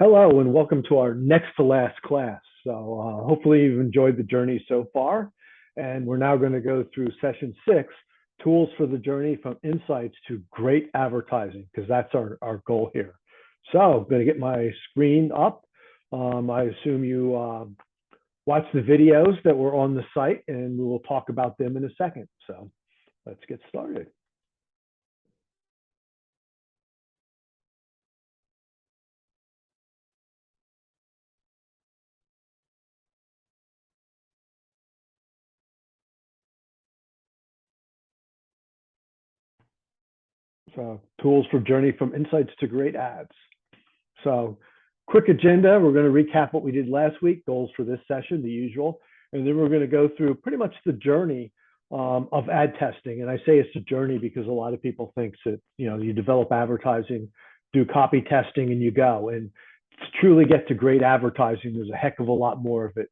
Hello and welcome to our next to last class. Hopefully you've enjoyed the journey so far. And we're now going to go through session 6, tools for the journey from insights to great advertising, because that's our goal here. So I'm going to get my screen up. I assume you watch the videos that were on the site and we will talk about them in a second. So let's get started. So tools for journey from insights to great ads. So quick agenda, we're going to recap what we did last week, goals for this session, the usual, and then we're going to go through pretty much the journey of ad testing. And I say it's a journey because a lot of people think that, you develop advertising, do copy testing and you go. And to truly get to great advertising, there's a heck of a lot more of it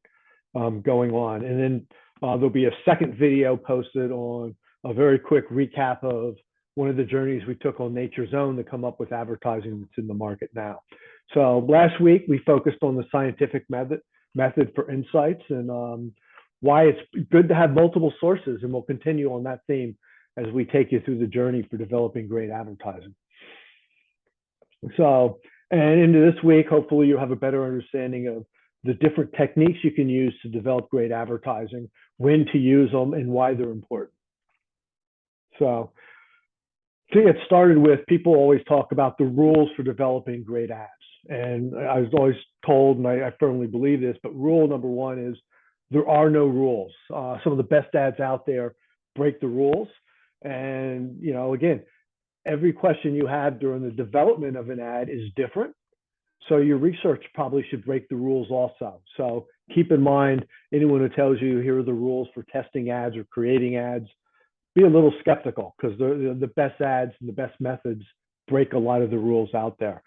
going on. And then there'll be a second video posted on a very quick recap of one of the journeys we took on Nature's Own to come up with advertising that's in the market now. So last week we focused on the scientific method for insights and why it's good to have multiple sources, and we'll continue on that theme as we take you through the journey for developing great advertising. So, and into this week, hopefully you'll have a better understanding of the different techniques you can use to develop great advertising, when to use them, and why they're important. So to get started with, people always talk about the rules for developing great ads. And I was always told, and I firmly believe this, but rule number one is there are no rules. Some of the best ads out there break the rules. And, again, every question you have during the development of an ad is different. So your research probably should break the rules also. So keep in mind, anyone who tells you here are the rules for testing ads or creating ads, be a little skeptical, because the best ads and the best methods break a lot of the rules out there.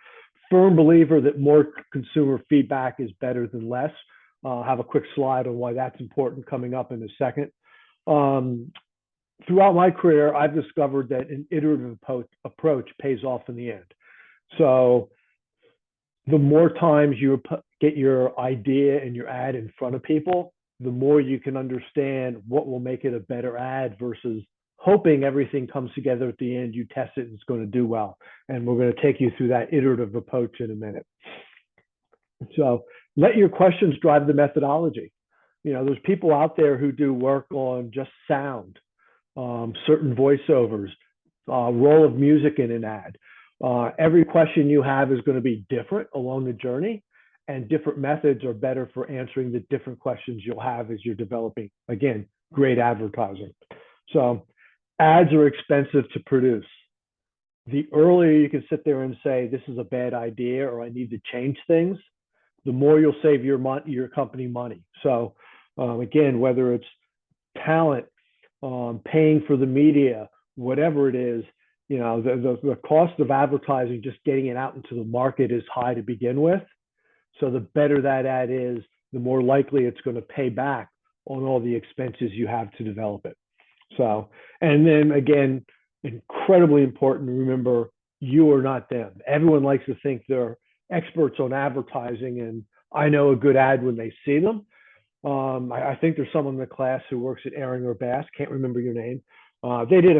Firm believer that more consumer feedback is better than less. I'll have a quick slide on why that's important coming up in a second. Throughout my career, I've discovered that an iterative approach pays off in the end. So the more times you get your idea and your ad in front of people, the more you can understand what will make it a better ad versus hoping everything comes together at the end, you test it and it's going to do well. And we're going to take you through that iterative approach in a minute. So let your questions drive the methodology. There's people out there who do work on just sound, certain voiceovers, role of music in an ad. Every question you have is going to be different along the journey, and different methods are better for answering the different questions you'll have as you're developing, again, great advertising. So ads are expensive to produce. The earlier you can sit there and say, this is a bad idea, or I need to change things, the more you'll save your company money. So again, whether it's talent, paying for the media, whatever it is, the cost of advertising, just getting it out into the market, is high to begin with. So the better that ad is, the more likely it's going to pay back on all the expenses you have to develop it. So, and then again, incredibly important to remember, you are not them. Everyone likes to think they're experts on advertising, and I know a good ad when they see them. I think there's someone in the class who works at Aaron or Bass, can't remember your name. They did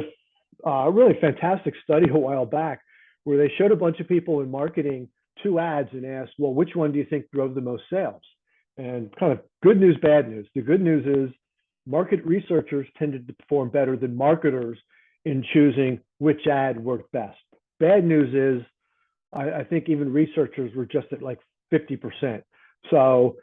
a really fantastic study a while back where they showed a bunch of people in marketing 2 ads and asked, well, which one do you think drove the most sales? And kind of good news, bad news. The good news is market researchers tended to perform better than marketers in choosing which ad worked best. Bad news is I think even researchers were just at like 50%. So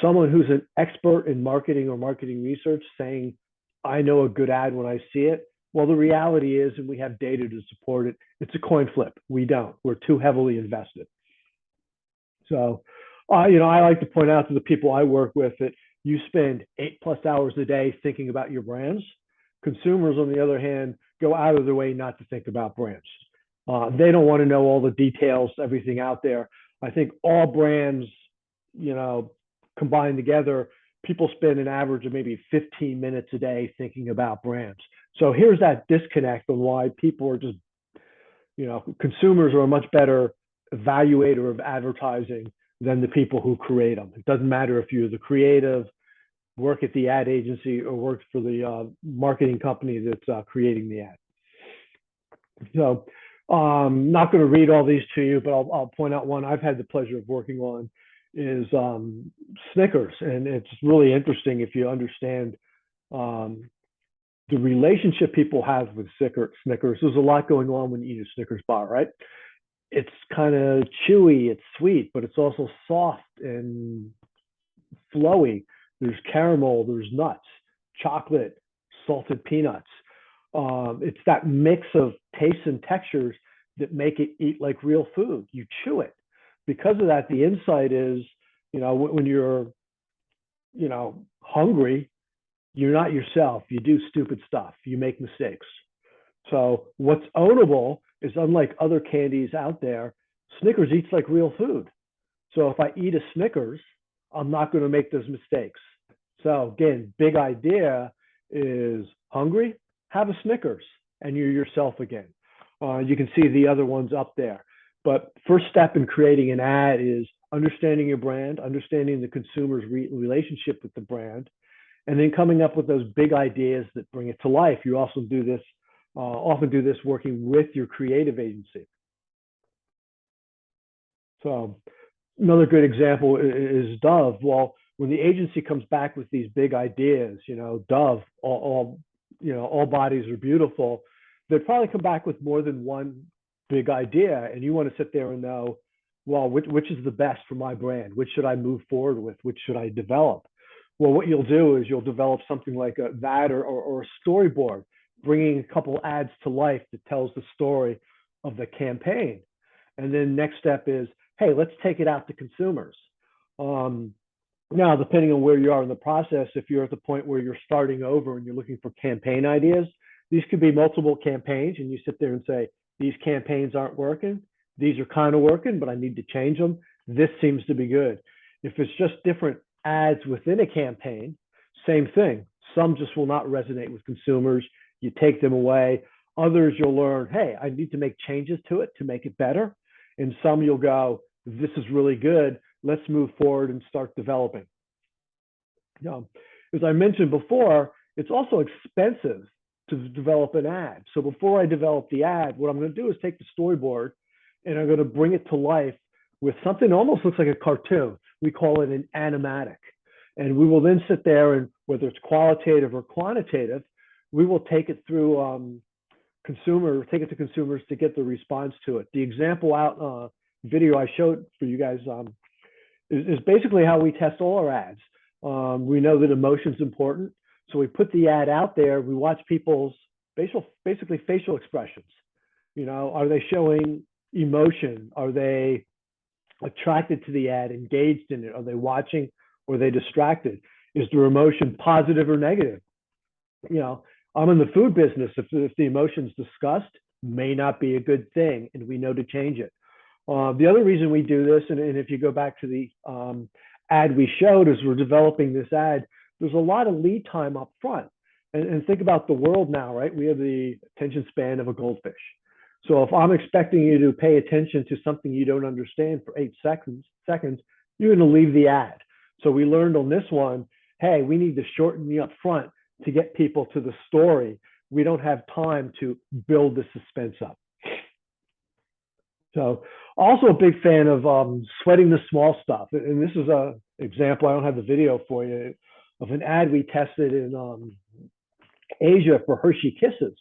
someone who's an expert in marketing or marketing research saying, I know a good ad when I see it. Well, the reality is, and we have data to support it, it's a coin flip. We don't. We're too heavily invested. So, I like to point out to the people I work with that you spend 8+ hours a day thinking about your brands. Consumers, on the other hand, go out of their way not to think about brands. They don't want to know all the details, everything out there. I think all brands, combined together, people spend an average of maybe 15 minutes a day thinking about brands. So here's that disconnect on why people are just, consumers are much better evaluator of advertising than the people who create them. It doesn't matter if you're the creative, work at the ad agency, or work for the marketing company that's creating the ad. So not going to read all these to you, but I'll point out one I've had the pleasure of working on is Snickers. And it's really interesting if you understand the relationship people have with Snickers. There's a lot going on when you eat a Snickers bar, right? It's kind of chewy, it's sweet, but it's also soft and flowy. There's caramel, there's nuts, chocolate, salted peanuts. It's that mix of tastes and textures that make it eat like real food. You chew it. Because of that, the insight is, when you're, hungry, you're not yourself. You do stupid stuff. You make mistakes. So what's ownable is, unlike other candies out there, Snickers eats like real food. So if I eat a Snickers, I'm not going to make those mistakes. So again, big idea is hungry, have a Snickers, and you're yourself again. You can see the other ones up there. But first step in creating an ad is understanding your brand, understanding the consumer's relationship with the brand, and then coming up with those big ideas that bring it to life. You also do this, often do this working with your creative agency. So another good example is Dove. Well, when the agency comes back with these big ideas, Dove, all bodies are beautiful, they'd probably come back with more than one big idea. And you want to sit there and know, well, which is the best for my brand? Which should I move forward with? Which should I develop? Well, what you'll do is you'll develop something like that or a storyboard, bringing a couple ads to life that tells the story of the campaign. And then next step is, hey, let's take it out to consumers. Now, depending on where you are in the process, if you're at the point where you're starting over and you're looking for campaign ideas, these could be multiple campaigns, and you sit there and say, these campaigns aren't working. These are kind of working, but I need to change them. This seems to be good. If it's just different ads within a campaign, same thing. Some just will not resonate with consumers. You take them away. Others you'll learn, hey, I need to make changes to it to make it better. And some you'll go, this is really good. Let's move forward and start developing. As I mentioned before, it's also expensive to develop an ad. So before I develop the ad, what I'm going to do is take the storyboard and I'm going to bring it to life with something that almost looks like a cartoon. We call it an animatic. And we will then sit there and, whether it's qualitative or quantitative, we will take it through take it to consumers to get the response to it. The example out video I showed for you guys is basically how we test all our ads. We know that emotion's important. So we put the ad out there. We watch people's basically facial expressions. Are they showing emotion? Are they attracted to the ad, engaged in it? Are they watching, or are they distracted? Is their emotion positive or negative? I'm in the food business. If the emotion's disgust, may not be a good thing, and we know to change it. The other reason we do this, and if you go back to the ad we showed, is we're developing this ad, there's a lot of lead time up front. And think about the world now, right? We have the attention span of a goldfish. So if I'm expecting you to pay attention to something you don't understand for 8 seconds, you're going to leave the ad. So we learned on this one, hey, we need to shorten the upfront to get people to the story. We don't have time to build the suspense up. So also a big fan of sweating the small stuff. And this is an example, I don't have the video for you, of an ad we tested in Asia for Hershey Kisses.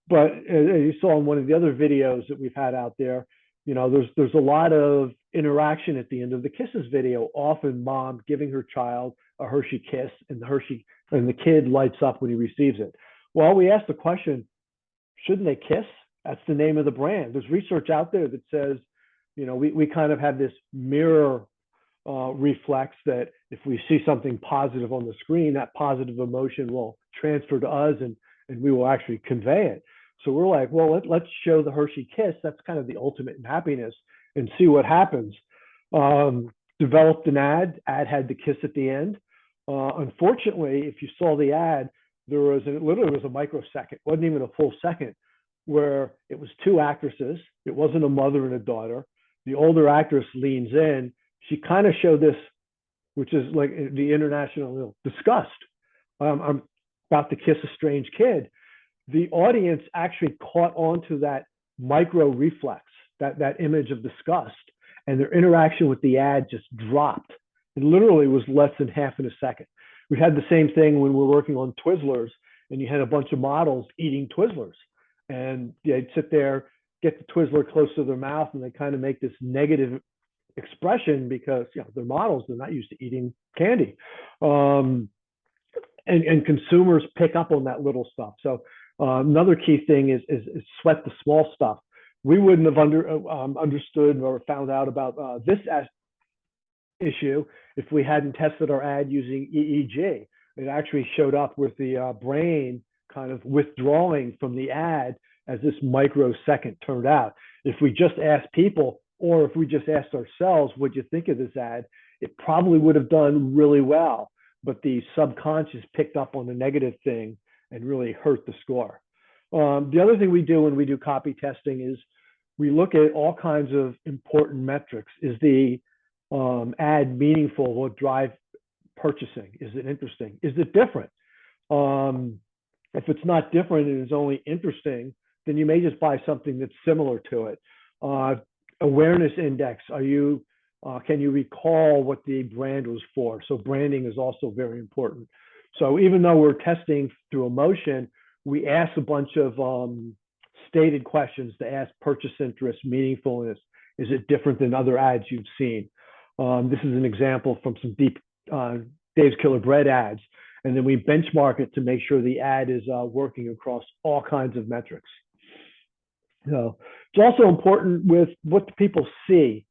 But as you saw in one of the other videos that we've had out there, there's a lot of interaction at the end of the Kisses video. Often mom giving her child a Hershey Kiss, and the kid lights up when he receives it. Well, we asked the question, shouldn't they kiss? That's the name of the brand. There's research out there that says, we kind of have this mirror reflex that if we see something positive on the screen, that positive emotion will transfer to us and we will actually convey it. So we're like, well, let's show the Hershey Kiss. That's kind of the ultimate in happiness, and see what happens. Developed an ad had the kiss at the end. Unfortunately, if you saw the ad, there was literally a microsecond, wasn't even a full second, where it was 2 actresses. It wasn't a mother and a daughter. The older actress leans in. She kind of showed this, which is like the international disgust. I'm about to kiss a strange kid. The audience actually caught onto that micro reflex, that image of disgust, and their interaction with the ad just dropped. It literally was less than half in a second. We had the same thing when we were working on Twizzlers, and you had a bunch of models eating Twizzlers, and they'd sit there, get the Twizzler close to their mouth, and they kind of make this negative expression because they're models, they're not used to eating candy. And consumers pick up on that little stuff. So another key thing is sweat the small stuff. We wouldn't have understood or found out about this issue if we hadn't tested our ad using EEG. It actually showed up with the brain kind of withdrawing from the ad as this microsecond turned out. If we just asked people, or if we just asked ourselves, what do you think of this ad? It probably would have done really well, but the subconscious picked up on the negative thing and really hurt the score. The other thing we do when we do copy testing is we look at all kinds of important metrics. Is the ad meaningful? Will it drive purchasing? Is it interesting? Is it different? If it's not different and it's only interesting, then you may just buy something that's similar to it. Awareness index. Can you recall what the brand was for? So branding is also very important. So even though we're testing through emotion, we ask a bunch of stated questions to ask purchase interest, meaningfulness. Is it different than other ads you've seen? This is an example from some deep Dave's Killer Bread ads. And then we benchmark it to make sure the ad is working across all kinds of metrics. So it's also important with what do people see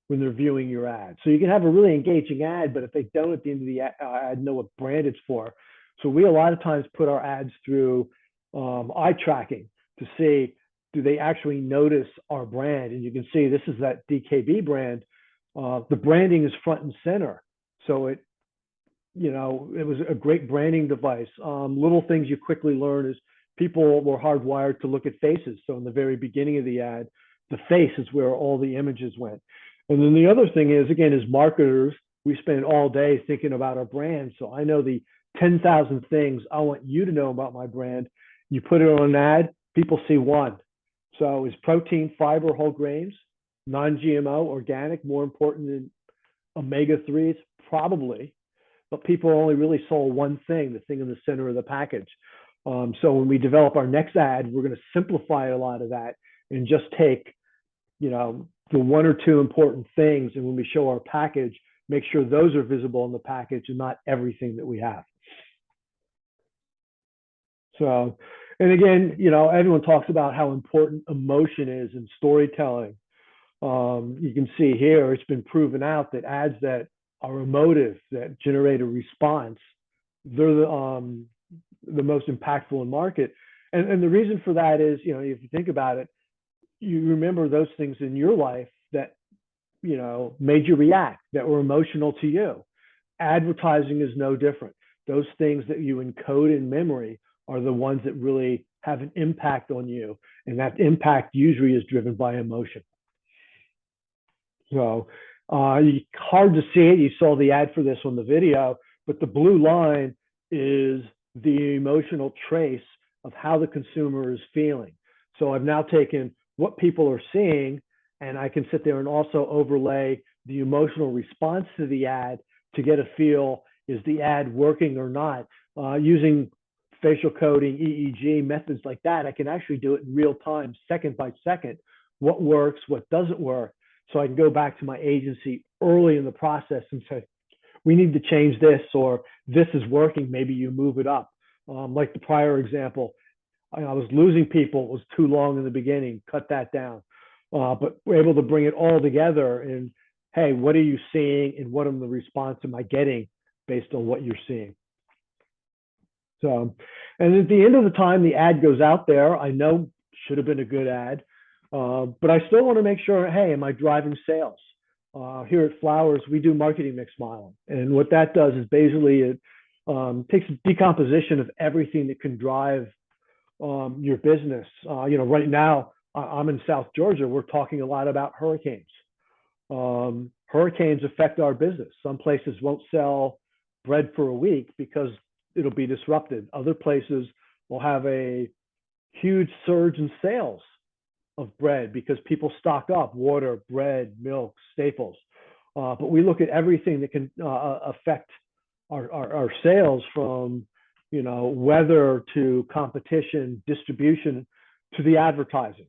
when they're viewing your ad. So you can have a really engaging ad, but if they don't at the end of the ad know what brand it's for. So we a lot of times put our ads through eye tracking to see, do they actually notice our brand? And you can see this is that DKB brand. The branding is front and center. So it was a great branding device. Little things you quickly learn is people were hardwired to look at faces. So in the very beginning of the ad, the face is where all the images went. And then the other thing is, again, as marketers, we spend all day thinking about our brand. So I know the 10,000 things I want you to know about my brand. You put it on an ad, people see one. So is protein, fiber, whole grains, non-GMO, organic more important than omega-3s? Probably. But people only really saw one thing, the thing in the center of the package. So when we develop our next ad, we're going to simplify a lot of that and just take, the one or two important things. And when we show our package, make sure those are visible in the package and not everything that we have. So, and again, everyone talks about how important emotion is in storytelling. You can see here, it's been proven out that ads that are emotive, that generate a response, they're the most impactful in market. And the reason for that is, if you think about it, you remember those things in your life that, made you react, that were emotional to you. Advertising is no different. Those things that you encode in memory are the ones that really have an impact on you. And that impact usually is driven by emotion. So hard to see it. You saw the ad for this on the video, but the blue line is the emotional trace of how the consumer is feeling. So I've now taken what people are seeing, and I can sit there and also overlay the emotional response to the ad to get a feel, is the ad working or not? Using facial coding, EEG, methods like that, I can actually do it in real time, second by second, what works, what doesn't work. So I can go back to my agency early in the process and say, we need to change this, or this is working, maybe you move it up. Like the prior example, I was losing people, it was too long in the beginning, cut that down. But we're able to bring it all together and, hey, what are you seeing and what am the response am I getting based on what you're seeing? So, and at the end of the time, the ad goes out there. I know should have been a good ad, but I still want to make sure, hey, am I driving sales? Here at Flowers, we do marketing mix modeling. And what that does is basically it takes a decomposition of everything that can drive your business. Right now, I'm in South Georgia. We're talking a lot about hurricanes. Hurricanes affect our business. Some places won't sell bread for a week because it'll be disrupted. Other places will have a huge surge in sales of bread because people stock up water, bread, milk, staples. But we look at everything that can affect our sales, from weather to competition, distribution, to the advertising.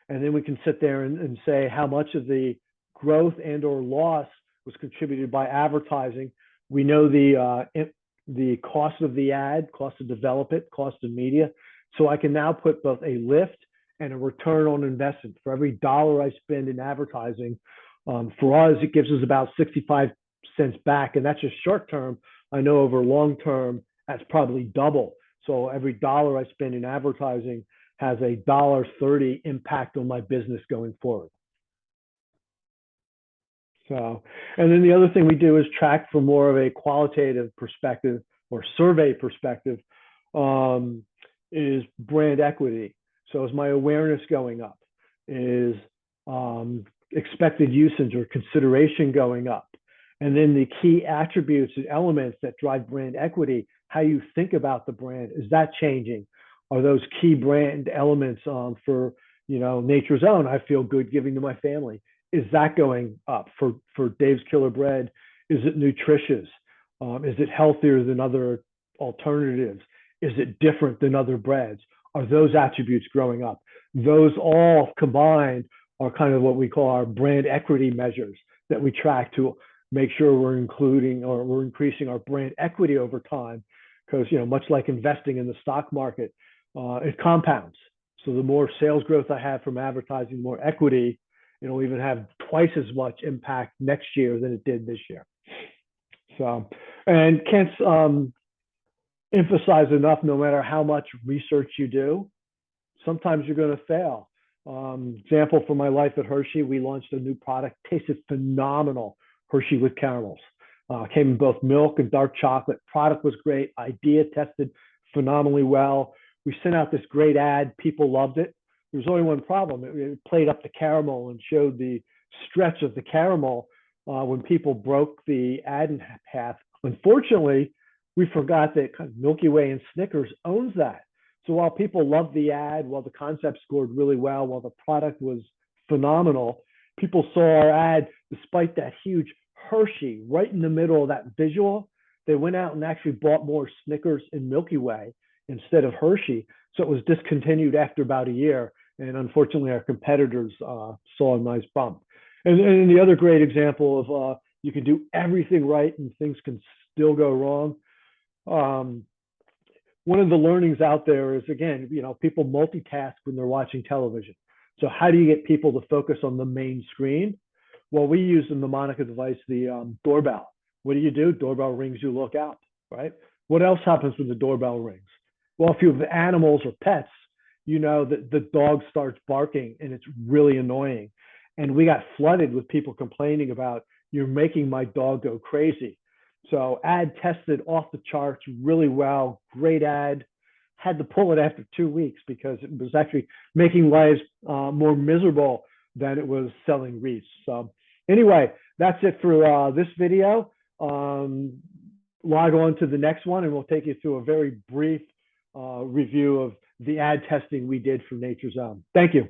And then we can sit there and say how much of the growth and or loss was contributed by advertising. We know the cost of the ad, cost to develop it, cost of media. So I can now put both a lift and a return on investment. For every dollar I spend in advertising, for us, it gives us about 65 cents back. And that's just short term. I know over long term, that's probably double. So every dollar I spend in advertising has a $1.30 impact on my business going forward. So, and then the other thing we do is track from more of a qualitative perspective or survey perspective, is brand equity. So is my awareness going up? Is expected usage or consideration going up? And then the key attributes and elements that drive brand equity, how you think about the brand, is that changing? Are those key brand elements for Nature's Own? I feel good giving to my family. Is that going up for Dave's Killer Bread? Is it nutritious? Is it healthier than other alternatives? Is it different than other breads? Are those attributes growing up? Those all combined are kind of what we call our brand equity measures that we track to make sure we're including or we're increasing our brand equity over time. Because much like investing in the stock market, it compounds. So the more sales growth I have from advertising, more equity, it'll even have twice as much impact next year than it did this year. So, and can't emphasize enough, no matter how much research you do, sometimes you're going to fail. Example from my life at Hershey, we launched a new product, tasted phenomenal, Hershey with caramels. Came in both milk and dark chocolate. Product was great. Idea tested phenomenally well. We sent out this great ad. People loved it. There was only one problem. It played up the caramel and showed the stretch of the caramel when people broke the ad in half. Unfortunately, we forgot that kind of Milky Way and Snickers owns that. So while people loved the ad, while the concept scored really well, while the product was phenomenal, people saw our ad, despite that huge Hershey right in the middle of that visual, they went out and actually bought more Snickers and Milky Way instead of Hershey. So it was discontinued after about a year. And unfortunately, our competitors saw a nice bump. And the other great example of you can do everything right and things can still go wrong. One of the learnings out there is, again, people multitask when they're watching television. So how do you get people to focus on the main screen? Well, we use the mnemonic device, the doorbell. What do? Doorbell rings, you look out, right? What else happens when the doorbell rings? Well, if you have animals or pets, that the dog starts barking and it's really annoying. And we got flooded with people complaining about, you're making my dog go crazy. So ad tested off the charts really well, great ad. Had to pull it after 2 weeks because it was actually making lives more miserable than it was selling wreaths. So anyway, that's it for this video. Log on to the next one and we'll take you through a very brief review of the ad testing we did for Nature's Own. Thank you.